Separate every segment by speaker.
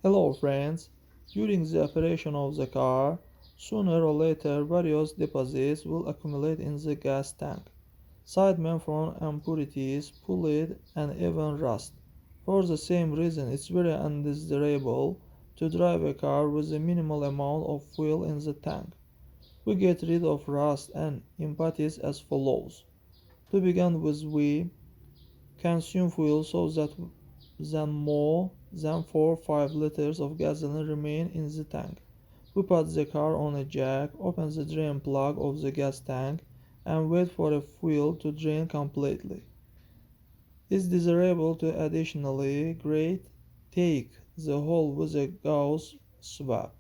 Speaker 1: Hello friends, during the operation of the car, sooner or later various deposits will accumulate in the gas tank. Sediment from impurities, fluid, and even rust. For the same reason, it's very undesirable to drive a car with a minimal amount of fuel in the tank. We get rid of rust and impurities as follows. To begin with, we consume fuel so that then more than 4-5 liters of gasoline remain in the tank. We put the car on a jack, open the drain plug of the gas tank, and wait for the fuel to drain completely. It's desirable to additionally take the hole with a gauze swab,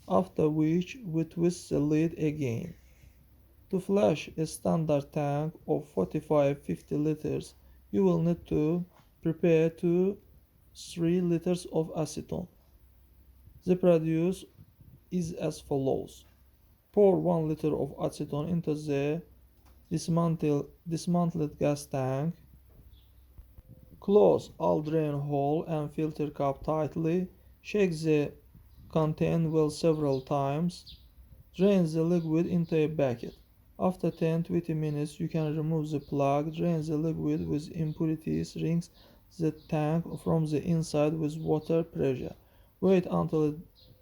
Speaker 1: after which we twist the lid again. To flush a standard tank of 45-50 liters, you will need to prepare 2-3 liters of acetone. The produce is as follows. Pour 1 liter of acetone into the dismantled gas tank. Close all drain hole and filter cap tightly. Shake the content well several times. Drain the liquid into a bucket. After 10-20 minutes, you can remove the plug. Drain the liquid with impurities. Rinse the tank from the inside with water pressure. Wait until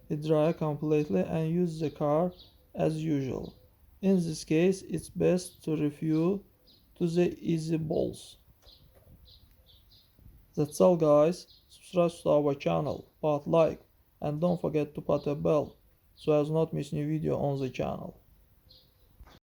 Speaker 1: it dries completely and use the car as usual. In this case, it's best to refer to the easy balls. That's all guys. Subscribe to our channel, like, and don't forget to put a bell so as not miss new video on the channel.